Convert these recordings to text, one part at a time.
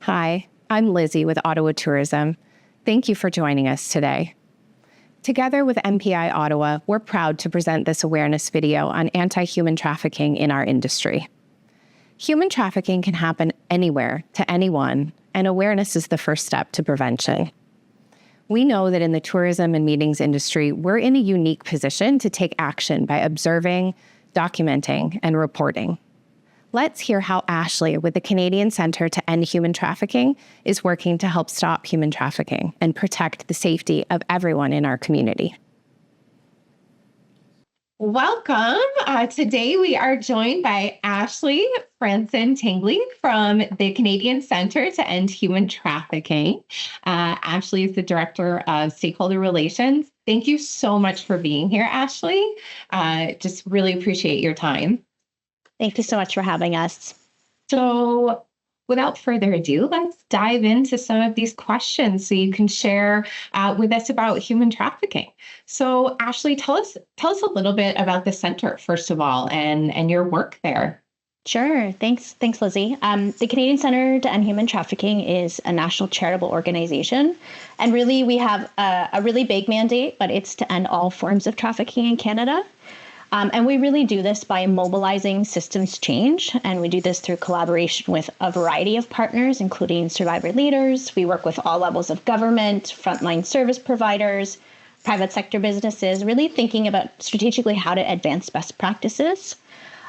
Hi, I'm Lizzie with Ottawa Tourism. Thank you for joining us today. Together with MPI Ottawa, we're proud to present this awareness video on anti-human trafficking in our industry. Human trafficking can happen anywhere to anyone, and awareness is the first step to prevention. We know that in the tourism and meetings industry, we're in a unique position to take action by observing, documenting, and reporting. Let's hear how Ashley with the Canadian Centre to End Human Trafficking is working to help stop human trafficking and protect the safety of everyone in our community. Welcome. Today we are joined by Ashley Franson-Tingley from the Canadian Centre to End Human Trafficking. Ashley is the Director of Stakeholder Relations. Thank you so much for being here, Ashley. Just really appreciate your time. Thank you so much for having us. So without further ado, let's dive into some of these questions so you can share with us about human trafficking. So Ashley, tell us a little bit about the center, first of all, and your work there. Sure. Thanks, Lizzie. The Canadian Centre to End Human Trafficking is a national charitable organization. And really, we have a really big mandate, but it's to end all forms of trafficking in Canada. And we really do this by mobilizing systems change. And we do this through collaboration with a variety of partners, including survivor leaders. We work with all levels of government, frontline service providers, private sector businesses, really thinking about strategically how to advance best practices.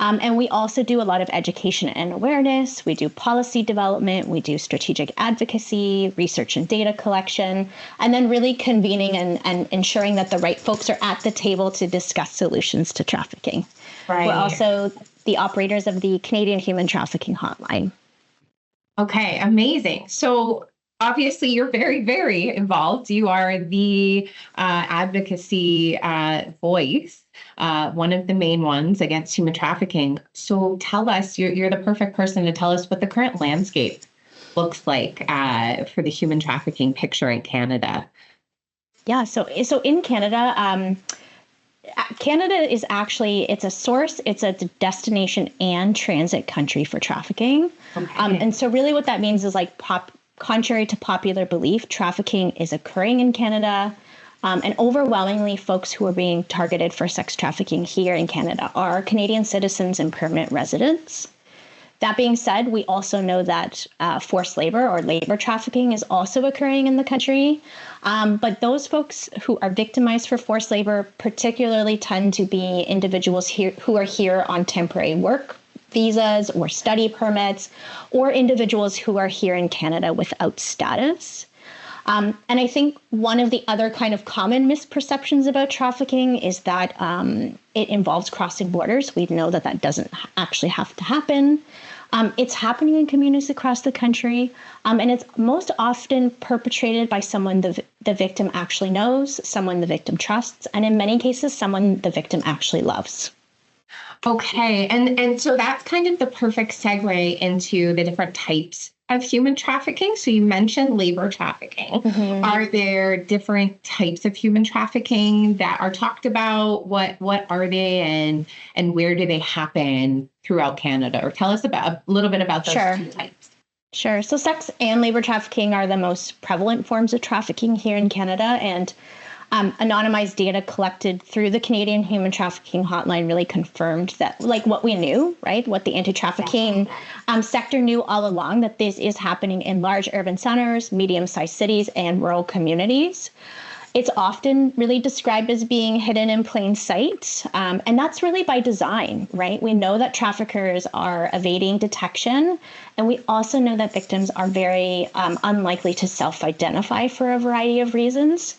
And we also do a lot of education and awareness. We do policy development. We do strategic advocacy, research and data collection, and then really convening and ensuring that the right folks are at the table to discuss solutions to trafficking. Right. We're also the operators of the Canadian Human Trafficking Hotline. Okay, amazing. So obviously, you're very, very involved. You are the advocacy voice, one of the main ones against human trafficking. So tell us, you're the perfect person to tell us what the current landscape looks like for the human trafficking picture in Canada. Yeah, so in Canada, Canada is actually, it's a source, it's a destination and transit country for trafficking. Okay. And so really what that means is contrary to popular belief, trafficking is occurring in Canada, and overwhelmingly folks who are being targeted for sex trafficking here in Canada are Canadian citizens and permanent residents. That being said, we also know that forced labor or labor trafficking is also occurring in the country, but those folks who are victimized for forced labor particularly tend to be individuals here who are here on temporary work visas or study permits, or individuals who are here in Canada without status. And I think one of the other kind of common misperceptions about trafficking is that it involves crossing borders. We know that doesn't actually have to happen. It's happening in communities across the country, and it's most often perpetrated by someone the victim actually knows, someone the victim trusts, and in many cases, someone the victim actually loves. Okay, and so that's kind of the perfect segue into the different types of human trafficking. So you mentioned labor trafficking. Mm-hmm. Are there different types of human trafficking that are talked about? What are they, and where do they happen throughout Canada? Or tell us a little bit about those two types. Sure. So sex and labor trafficking are the most prevalent forms of trafficking here in Canada, and anonymized data collected through the Canadian Human Trafficking Hotline really confirmed that, what we knew, right? What the anti-trafficking sector knew all along, that this is happening in large urban centers, medium-sized cities, and rural communities. It's often really described as being hidden in plain sight, and that's really by design, right? We know that traffickers are evading detection, and we also know that victims are very unlikely to self-identify for a variety of reasons.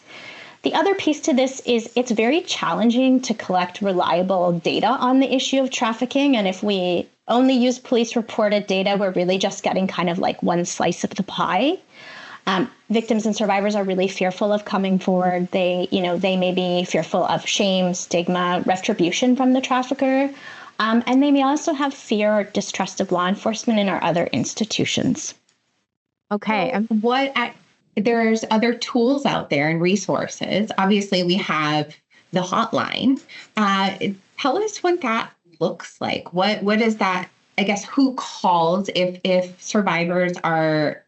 The other piece to this is it's very challenging to collect reliable data on the issue of trafficking. And if we only use police reported data, we're really just getting kind of one slice of the pie. Victims and survivors are really fearful of coming forward. They may be fearful of shame, stigma, retribution from the trafficker. And they may also have fear or distrust of law enforcement and our other institutions. Okay. There's other tools out there and resources. Obviously, we have the hotline. Tell us what that looks like. What does that I guess, who calls if survivors are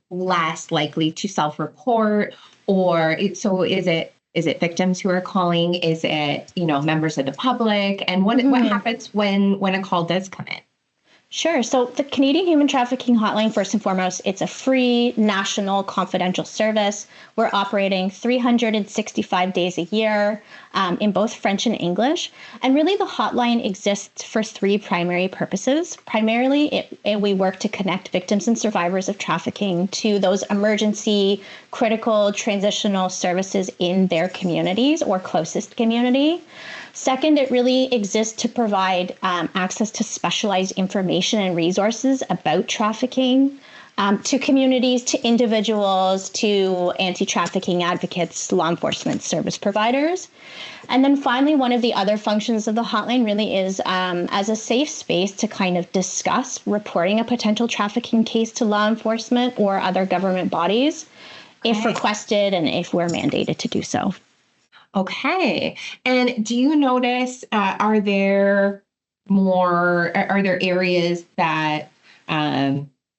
less likely to self-report, is it victims who are calling? Is it, members of the public? And what happens when a call does come in? Sure. So the Canadian Human Trafficking Hotline, first and foremost, it's a free national confidential service. We're operating 365 days a year in both French and English. And really, the hotline exists for three primary purposes. Primarily, we work to connect victims and survivors of trafficking to those emergency, critical, transitional services in their communities or closest community. Second, it really exists to provide access to specialized information and resources about trafficking to communities, to individuals, to anti-trafficking advocates, law enforcement service providers. And then finally, one of the other functions of the hotline really is as a safe space to kind of discuss reporting a potential trafficking case to law enforcement or other government bodies if requested and if we're mandated to do so. Okay. And do you notice, are there areas that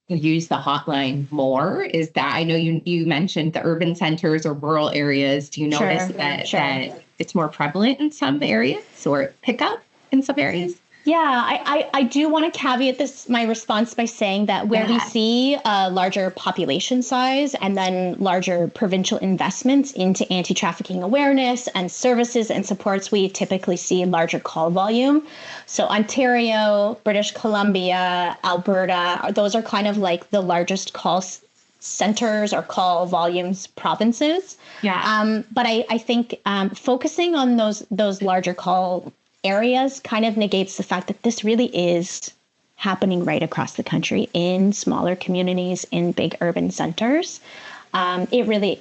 use the hotline more? Is that, I know you mentioned the urban centers or rural areas. Do you notice that it's more prevalent in some areas or pick up in some areas? Yeah, I do want to caveat my response by saying that where we see a larger population size and then larger provincial investments into anti-trafficking awareness and services and supports, we typically see larger call volume. So Ontario, British Columbia, Alberta, those are kind of like the largest call centers or call volumes provinces. Yeah. But I think focusing on those larger call areas kind of negates the fact that this really is happening right across the country in smaller communities, in big urban centers. It really,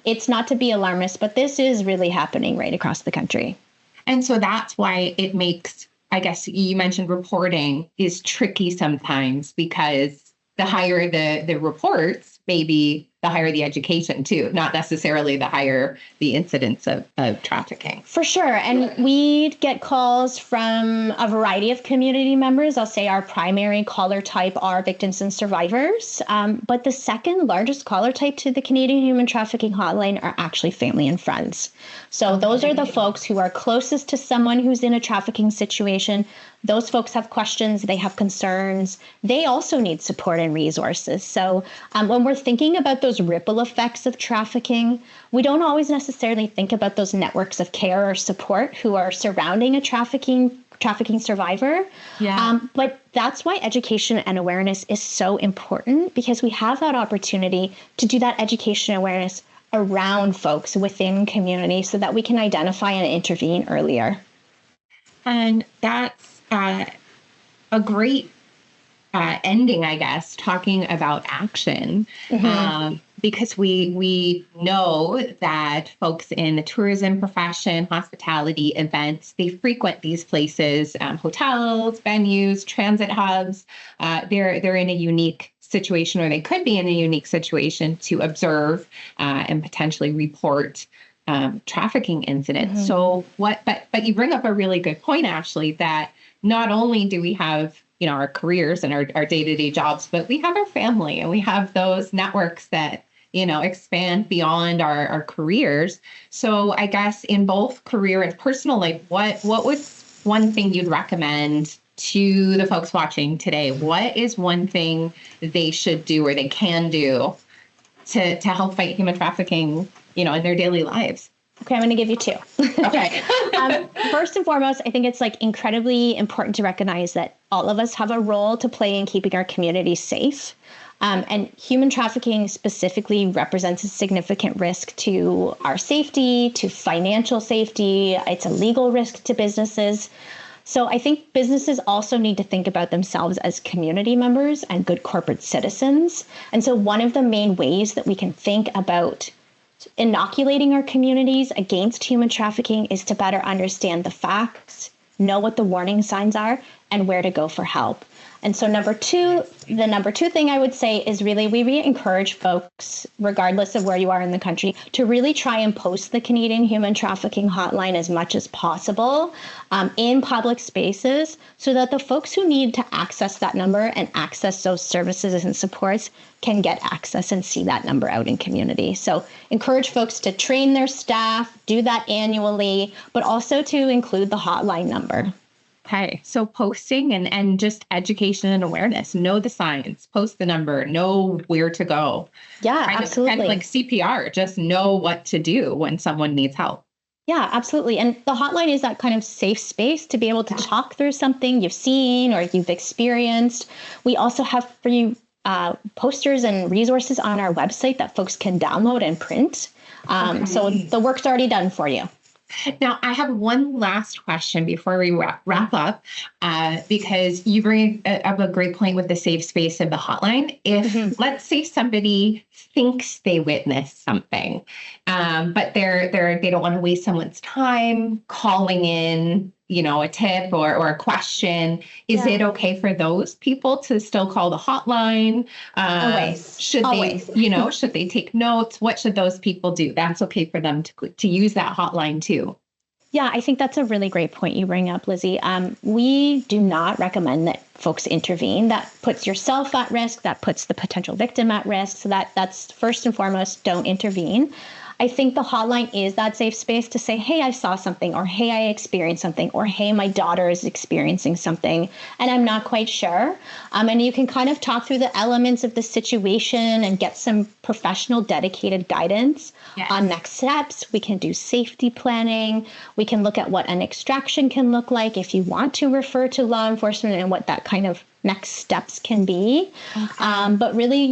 it's not to be alarmist, but this is really happening right across the country. And so that's why it makes, I guess you mentioned reporting is tricky sometimes because the higher the reports, maybe the higher the education too, not necessarily the higher the incidence of trafficking. For sure. And we get calls from a variety of community members. I'll say our primary caller type are victims and survivors. But the second largest caller type to the Canadian Human Trafficking Hotline are actually family and friends. So those are the folks who are closest to someone who's in a trafficking situation. Those folks have questions, they have concerns. They also need support and resources. So when we're thinking about those ripple effects of trafficking, we don't always necessarily think about those networks of care or support who are surrounding a trafficking survivor. Yeah. But that's why education and awareness is so important, because we have that opportunity to do that education awareness around folks within communities so that we can identify and intervene earlier. And that's a great ending, I guess, talking about action, because we know that folks in the tourism profession, hospitality, events, they frequent these places, hotels, venues, transit hubs. They're in a unique situation, or they could be in a unique situation to observe and potentially report trafficking incidents. So but you bring up a really good point, Ashley, that not only do we have, our careers and our day-to-day jobs, but we have our family and we have those networks that, expand beyond our careers. So I guess in both career and personal life, what was one thing you'd recommend to the folks watching today? What is one thing they should do or they can do to help fight human trafficking, in their daily lives? Okay, I'm going to give you two. Okay. First and foremost, I think it's incredibly important to recognize that all of us have a role to play in keeping our communities safe. And human trafficking specifically represents a significant risk to our safety, to financial safety. It's a legal risk to businesses. So I think businesses also need to think about themselves as community members and good corporate citizens. And so one of the main ways that we can think about inoculating our communities against human trafficking is to better understand the facts, know what the warning signs are, and where to go for help. And so the number two thing I would say is really, we really encourage folks, regardless of where you are in the country, to really try and post the Canadian Human Trafficking Hotline as much as possible in public spaces, so that the folks who need to access that number and access those services and supports can get access and see that number out in community. So encourage folks to train their staff, do that annually, but also to include the hotline number. Okay, so posting and just education and awareness, know the signs, post the number, know where to go. Yeah, absolutely. Kind of like CPR, just know what to do when someone needs help. Yeah, absolutely. And the hotline is that kind of safe space to be able to talk through something you've seen or you've experienced. We also have free posters and resources on our website that folks can download and print. So the work's already done for you. Now, I have one last question before we wrap up, because you bring up a great point with the safe space of the hotline. If, let's say, somebody thinks they witnessed something, but they don't want to waste someone's time calling in, a tip or a question, is it okay for those people to still call the hotline? Always. Should they, should they take notes? What should those people do? That's okay for them to use that hotline too. Yeah, I think that's a really great point you bring up, Lizzie. We do not recommend that folks intervene. That puts yourself at risk. That puts the potential victim at risk. So that's first and foremost, don't intervene. I think the hotline is that safe space to say, hey, I saw something, or hey, I experienced something, or hey, my daughter is experiencing something, and I'm not quite sure. And you can kind of talk through the elements of the situation and get some professional, dedicated guidance on next steps. We can do safety planning. We can look at what an extraction can look like if you want to refer to law enforcement and what that kind of next steps can be. Okay. But really,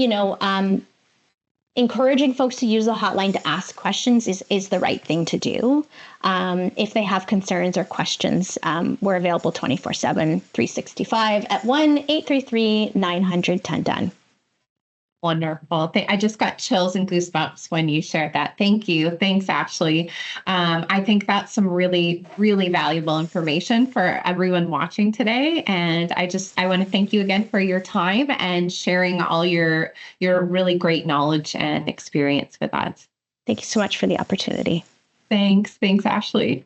encouraging folks to use the hotline to ask questions is the right thing to do. If they have concerns or questions, we're available 24/7, 365 at 1-833-900-1010. Wonderful. I just got chills and goosebumps when you shared that. Thank you. Thanks, Ashley. I think that's some really, really valuable information for everyone watching today. And I want to thank you again for your time and sharing all your really great knowledge and experience with us. Thank you so much for the opportunity. Thanks. Thanks, Ashley.